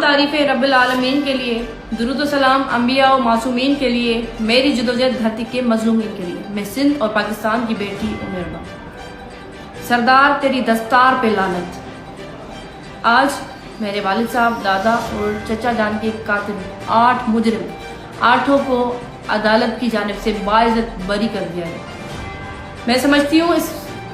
تعریف رب العالمین کے لیے، درود و سلام انبیاء و معصومین کے لیے، میری جدوجہد دھرتی کے مظلومین کے لیے۔ میں سندھ اور پاکستان کی بیٹی عمر سردار تیری دستار پہ لعنت۔ آج میرے والد صاحب، دادا اور چچا جان کے قاتل 8 مجرم، 8 کو عدالت کی جانب سے باعزت بری کر دیا ہے۔ میں سمجھتی ہوں اس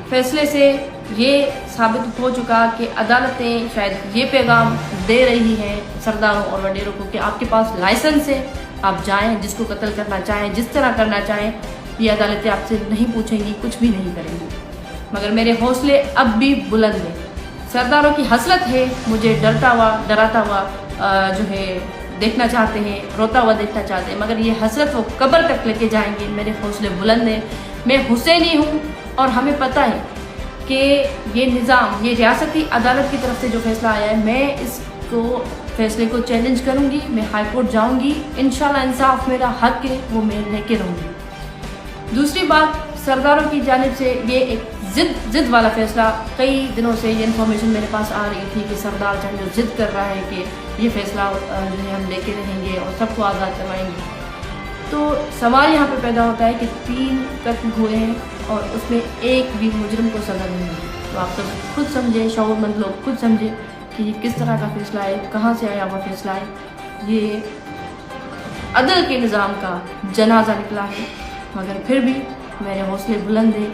فیصلے سے یہ ثابت ہو چکا کہ عدالتیں شاید یہ پیغام دے رہی ہیں سرداروں اور وڈیروں کو کہ آپ کے پاس لائسنس ہے، آپ جائیں، جس کو قتل کرنا چاہیں، جس طرح کرنا چاہیں، یہ عدالتیں آپ سے نہیں پوچھیں گی، کچھ بھی نہیں کریں گی۔ مگر میرے حوصلے اب بھی بلند ہیں۔ سرداروں کی حسرت ہے، مجھے ڈراتا ہوا جو ہے دیکھنا چاہتے ہیں، روتا ہوا دیکھنا چاہتے ہیں، مگر یہ حسرت وہ قبر تک لے کے جائیں گے۔ میرے حوصلے بلند ہیں، میں حسینی ہوں، اور ہمیں پتہ ہے کہ یہ نظام، یہ ریاستی عدالت کی طرف سے جو فیصلہ آیا ہے، میں اس کو فیصلے کو چیلنج کروں گی، میں ہائی کورٹ جاؤں گی، انشاءاللہ انصاف میرا حق ہے وہ میں لے کے رہوں گی۔ دوسری بات، سرداروں کی جانب سے یہ ایک ضد والا فیصلہ، کئی دنوں سے یہ انفارمیشن میرے پاس آ رہی تھی کہ سردار جنگ جو ضد کر رہا ہے کہ یہ فیصلہ جو ہے ہم لے کے رہیں گے اور سب کو آزاد کروائیں گے۔ تو سوال یہاں پہ پیدا ہوتا ہے کہ 3 قتل ہوئے ہیں اور اس میں ایک بھی مجرم کو سزا نہیں ملی۔ تو آپ سب خود سمجھیں، شعور مند لوگ خود سمجھیں کہ یہ کس طرح کا فیصلہ ہے، کہاں سے آیا ہوا فیصلہ ہے۔ یہ عدل کے نظام کا جنازہ نکلا ہے، مگر پھر بھی میرے حوصلے بلند ہیں۔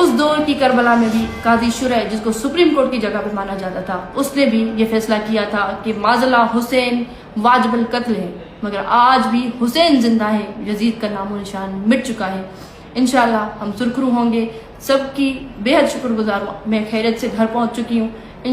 اس دور کی کربلا میں بھی قاضی شرح، جس کو سپریم کورٹ کی جگہ پہ مانا جاتا تھا، اس نے بھی یہ فیصلہ کیا تھا کہ معذلہ حسین واجب القتل ہے، مگر آج بھی حسین زندہ ہے، یزید کا نام و نشان مٹ چکا ہے۔ انشاءاللہ ہم سرخرو ہوں گے۔ سب کی بے حد شکر گزار ہوں۔ میں خیریت سے گھر پہنچ چکی ہوں۔